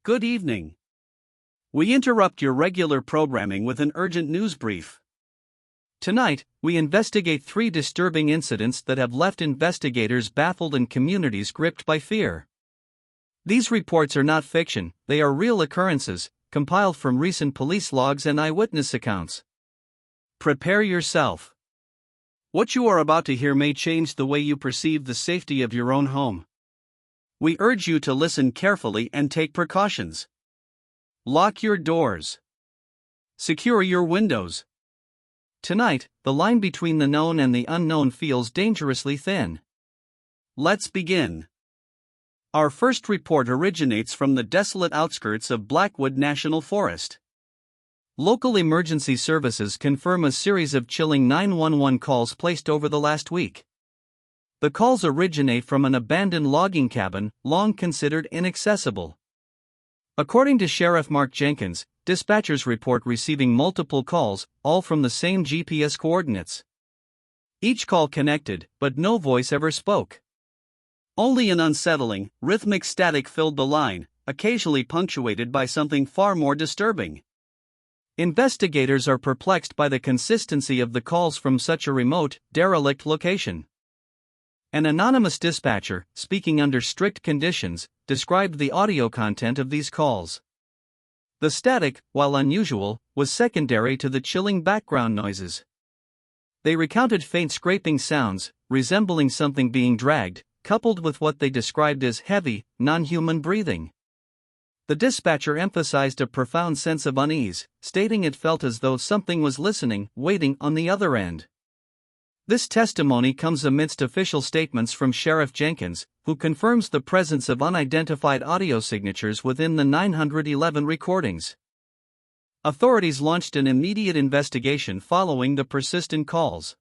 good evening. We interrupt your regular programming with an urgent news brief. Tonight, we investigate 3 disturbing incidents that have left investigators baffled and communities gripped by fear. These reports are not fiction, they are real occurrences, compiled from recent police logs and eyewitness accounts. Prepare yourself. What you are about to hear may change the way you perceive the safety of your own home. We urge you to listen carefully and take precautions. Lock your doors. Secure your windows. Tonight, the line between the known and the unknown feels dangerously thin. Let's begin. Our first report originates from the desolate outskirts of Blackwood National Forest. Local emergency services confirm a series of chilling 911 calls placed over the last week. The calls originate from an abandoned logging cabin, long considered inaccessible. According to Sheriff Mark Jenkins, dispatchers report receiving multiple calls, all from the same GPS coordinates. Each call connected, but no voice ever spoke. Only an unsettling, rhythmic static filled the line, occasionally punctuated by something far more disturbing. Investigators are perplexed by the consistency of the calls from such a remote, derelict location. An anonymous dispatcher, speaking under strict conditions, described the audio content of these calls. The static, while unusual, was secondary to the chilling background noises. They recounted faint scraping sounds, resembling something being dragged, coupled with what they described as heavy, non-human breathing. The dispatcher emphasized a profound sense of unease, stating it felt as though something was listening, waiting on the other end. This testimony comes amidst official statements from Sheriff Jenkins, who confirms the presence of unidentified audio signatures within the 911 recordings. Authorities launched an immediate investigation following the persistent calls.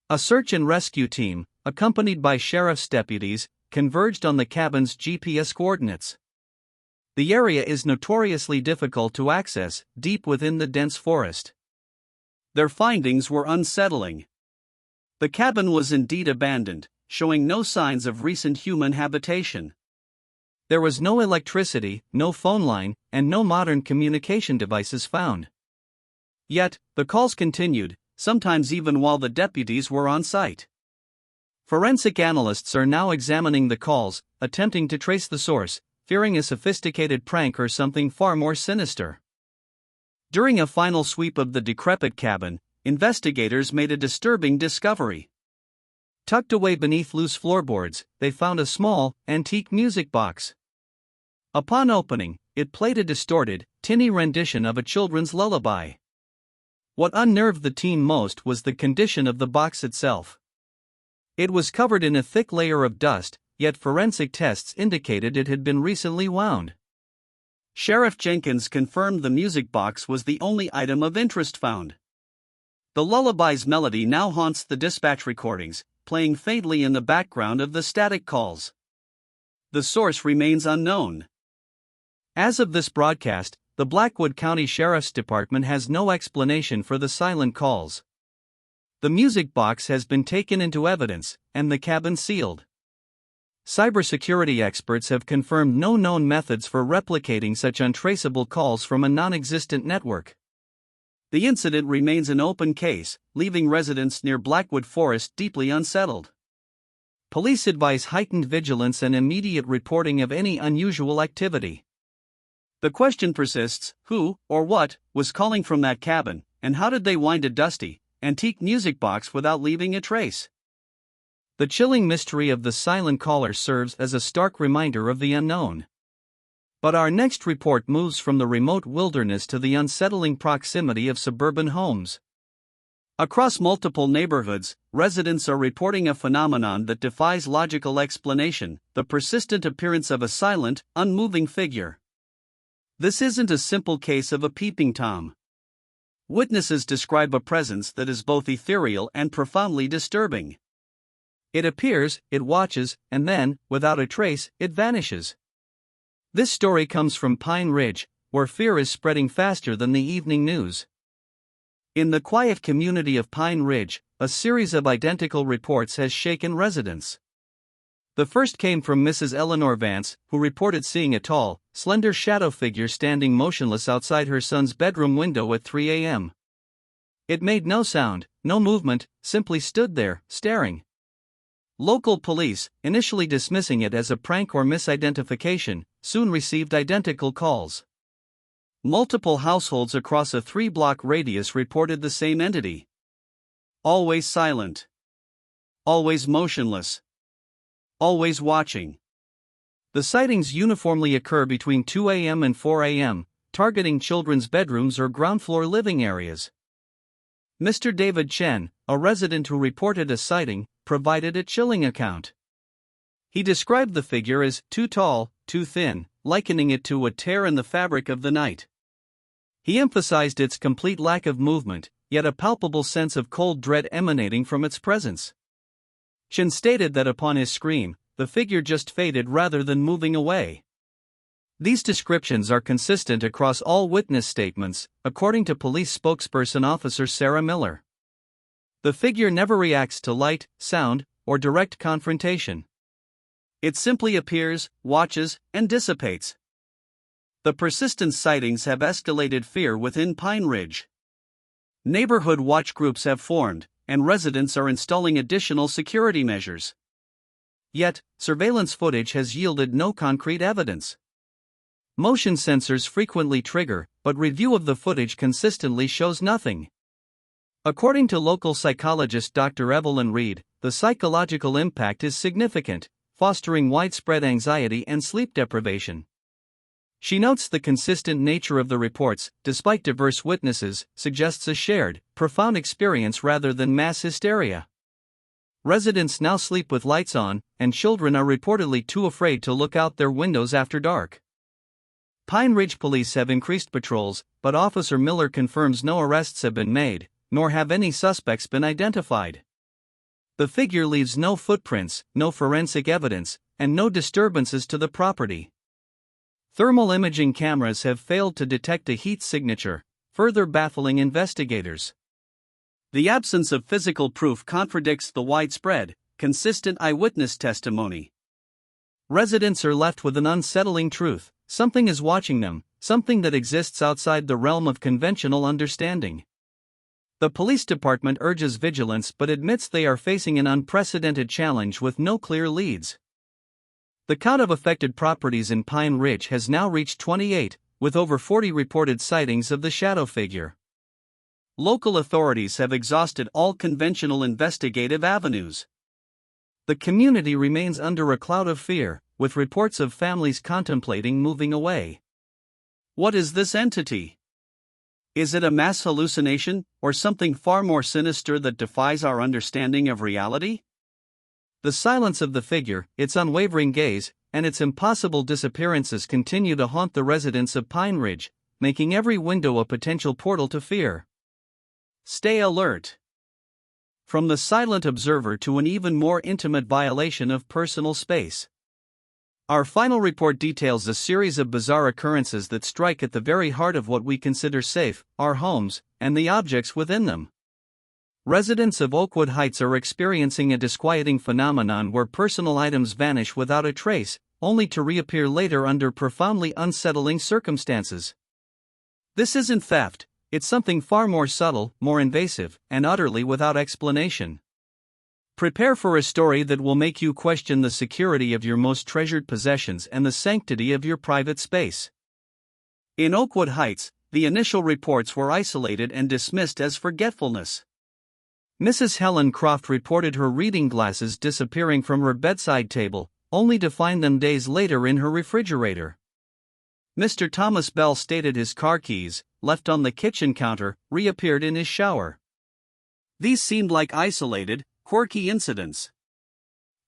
A search and rescue team, accompanied by sheriff's deputies, converged on the cabin's GPS coordinates. The area is notoriously difficult to access, deep within the dense forest. Their findings were unsettling. The cabin was indeed abandoned, showing no signs of recent human habitation. There was no electricity, no phone line, and no modern communication devices found. Yet, the calls continued, sometimes even while the deputies were on site. Forensic analysts are now examining the calls, attempting to trace the source, fearing a sophisticated prank or something far more sinister. During a final sweep of the decrepit cabin, investigators made a disturbing discovery. Tucked away beneath loose floorboards, they found a small, antique music box. Upon opening, it played a distorted, tinny rendition of a children's lullaby. What unnerved the team most was the condition of the box itself. It was covered in a thick layer of dust, yet forensic tests indicated it had been recently wound. Sheriff Jenkins confirmed the music box was the only item of interest found. The lullaby's melody now haunts the dispatch recordings, playing faintly in the background of the static calls. The source remains unknown. As of this broadcast, the Blackwood County Sheriff's Department has no explanation for the silent calls. The music box has been taken into evidence, and the cabin sealed. Cybersecurity experts have confirmed no known methods for replicating such untraceable calls from a non-existent network. The incident remains an open case, leaving residents near Blackwood Forest deeply unsettled. Police advise heightened vigilance and immediate reporting of any unusual activity. The question persists: who, or what, was calling from that cabin, and how did they wind a dusty, antique music box without leaving a trace? The chilling mystery of the silent caller serves as a stark reminder of the unknown. But our next report moves from the remote wilderness to the unsettling proximity of suburban homes. Across multiple neighborhoods, residents are reporting a phenomenon that defies logical explanation: the persistent appearance of a silent, unmoving figure. This isn't a simple case of a peeping Tom. Witnesses describe a presence that is both ethereal and profoundly disturbing. It appears, it watches, and then, without a trace, it vanishes. This story comes from Pine Ridge, where fear is spreading faster than the evening news. In the quiet community of Pine Ridge, a series of identical reports has shaken residents. The first came from Mrs. Eleanor Vance, who reported seeing a tall, slender shadow figure standing motionless outside her son's bedroom window at 3 a.m. It made no sound, no movement, simply stood there, staring. Local police, initially dismissing it as a prank or misidentification, soon received identical calls. Multiple households across a 3-block radius reported the same entity. Always silent. Always motionless. Always watching. The sightings uniformly occur between 2 a.m. and 4 a.m., targeting children's bedrooms or ground-floor living areas. Mr. David Chen, a resident who reported a sighting, provided a chilling account. He described the figure as too tall, too thin, likening it to a tear in the fabric of the night. He emphasized its complete lack of movement, yet a palpable sense of cold dread emanating from its presence. Chen stated that upon his scream, the figure just faded rather than moving away. These descriptions are consistent across all witness statements, according to police spokesperson Officer Sarah Miller. The figure never reacts to light, sound, or direct confrontation. It simply appears, watches, and dissipates. The persistent sightings have escalated fear within Pine Ridge. Neighborhood watch groups have formed, and residents are installing additional security measures. Yet, surveillance footage has yielded no concrete evidence. Motion sensors frequently trigger, but review of the footage consistently shows nothing. According to local psychologist Dr. Evelyn Reed, the psychological impact is significant, fostering widespread anxiety and sleep deprivation. She notes the consistent nature of the reports, despite diverse witnesses, suggests a shared, profound experience rather than mass hysteria. Residents now sleep with lights on, and children are reportedly too afraid to look out their windows after dark. Pine Ridge police have increased patrols, but Officer Miller confirms no arrests have been made, nor have any suspects been identified. The figure leaves no footprints, no forensic evidence, and no disturbances to the property. Thermal imaging cameras have failed to detect a heat signature, further baffling investigators. The absence of physical proof contradicts the widespread, consistent eyewitness testimony. Residents are left with an unsettling truth: something is watching them, something that exists outside the realm of conventional understanding. The police department urges vigilance but admits they are facing an unprecedented challenge with no clear leads. The count of affected properties in Pine Ridge has now reached 28, with over 40 reported sightings of the shadow figure. Local authorities have exhausted all conventional investigative avenues. The community remains under a cloud of fear, with reports of families contemplating moving away. What is this entity? Is it a mass hallucination, or something far more sinister that defies our understanding of reality? The silence of the figure, its unwavering gaze, and its impossible disappearances continue to haunt the residents of Pine Ridge, making every window a potential portal to fear. Stay alert. From the silent observer to an even more intimate violation of personal space. Our final report details a series of bizarre occurrences that strike at the very heart of what we consider safe, our homes, and the objects within them. Residents of Oakwood Heights are experiencing a disquieting phenomenon where personal items vanish without a trace, only to reappear later under profoundly unsettling circumstances. This isn't theft, it's something far more subtle, more invasive, and utterly without explanation. Prepare for a story that will make you question the security of your most treasured possessions and the sanctity of your private space. In Oakwood Heights, the initial reports were isolated and dismissed as forgetfulness. Mrs. Helen Croft reported her reading glasses disappearing from her bedside table, only to find them days later in her refrigerator. Mr. Thomas Bell stated his car keys, left on the kitchen counter, reappeared in his shower. These seemed like isolated, quirky incidents.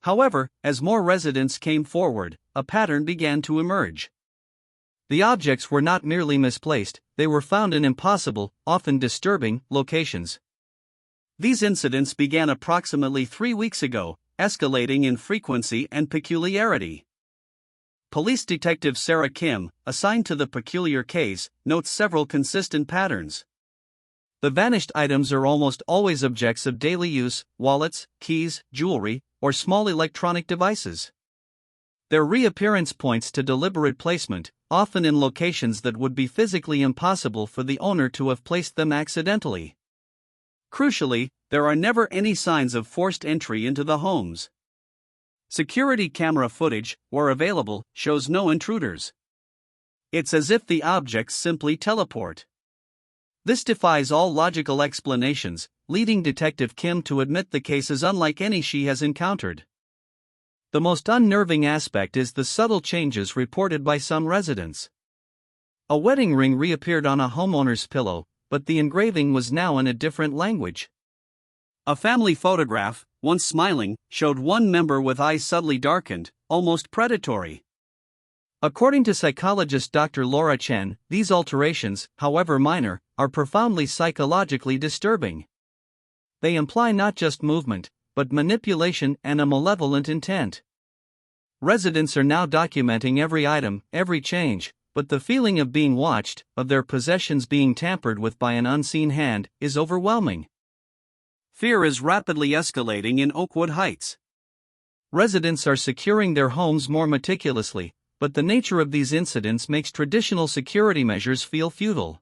However, as more residents came forward, a pattern began to emerge. The objects were not merely misplaced, they were found in impossible, often disturbing, locations. These incidents began approximately 3 weeks ago, escalating in frequency and peculiarity. Police Detective Sarah Kim, assigned to the peculiar case, notes several consistent patterns. The vanished items are almost always objects of daily use: wallets, keys, jewelry, or small electronic devices. Their reappearance points to deliberate placement, often in locations that would be physically impossible for the owner to have placed them accidentally. Crucially, there are never any signs of forced entry into the homes. Security camera footage, where available, shows no intruders. It's as if the objects simply teleport. This defies all logical explanations, leading Detective Kim to admit the case is unlike any she has encountered. The most unnerving aspect is the subtle changes reported by some residents. A wedding ring reappeared on a homeowner's pillow, but the engraving was now in a different language. A family photograph, once smiling, showed one member with eyes subtly darkened, almost predatory. According to psychologist Dr. Laura Chen, these alterations, however minor, are profoundly psychologically disturbing. They imply not just movement, but manipulation and a malevolent intent. Residents are now documenting every item, every change, but the feeling of being watched, of their possessions being tampered with by an unseen hand, is overwhelming. Fear is rapidly escalating in Oakwood Heights. Residents are securing their homes more meticulously, but the nature of these incidents makes traditional security measures feel futile.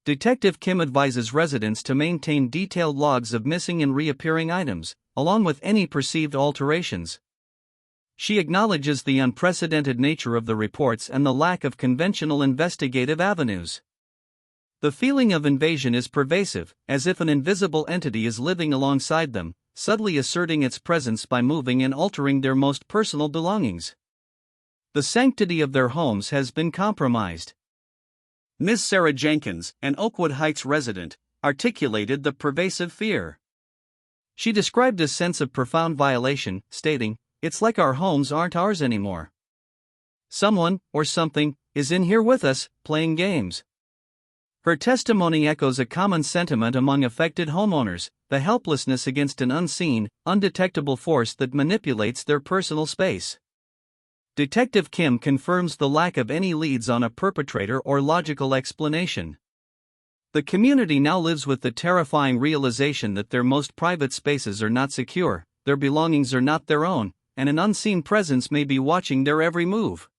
Detective Kim advises residents to maintain detailed logs of missing and reappearing items, along with any perceived alterations. She acknowledges the unprecedented nature of the reports and the lack of conventional investigative avenues. The feeling of invasion is pervasive, as if an invisible entity is living alongside them, subtly asserting its presence by moving and altering their most personal belongings. The sanctity of their homes has been compromised. Ms. Sarah Jenkins, an Oakwood Heights resident, articulated the pervasive fear. She described a sense of profound violation, stating, "It's like our homes aren't ours anymore. Someone, or something, is in here with us, playing games." Her testimony echoes a common sentiment among affected homeowners: the helplessness against an unseen, undetectable force that manipulates their personal space. Detective Kim confirms the lack of any leads on a perpetrator or logical explanation. The community now lives with the terrifying realization that their most private spaces are not secure, their belongings are not their own, and an unseen presence may be watching their every move.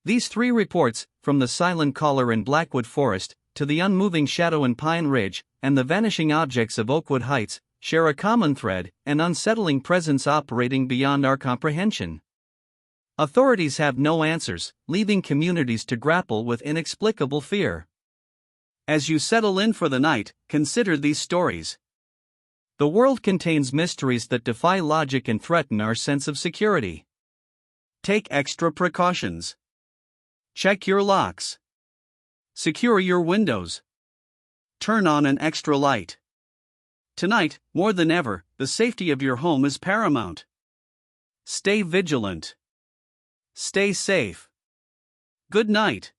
These three reports, from the silent caller in Blackwood Forest, to the unmoving shadow in Pine Ridge, and the vanishing objects of Oakwood Heights, share a common thread: an unsettling presence operating beyond our comprehension. Authorities have no answers, leaving communities to grapple with inexplicable fear. As you settle in for the night, consider these stories. The world contains mysteries that defy logic and threaten our sense of security. Take extra precautions. Check your locks. Secure your windows. Turn on an extra light. Tonight, more than ever, the safety of your home is paramount. Stay vigilant. Stay safe. Good night.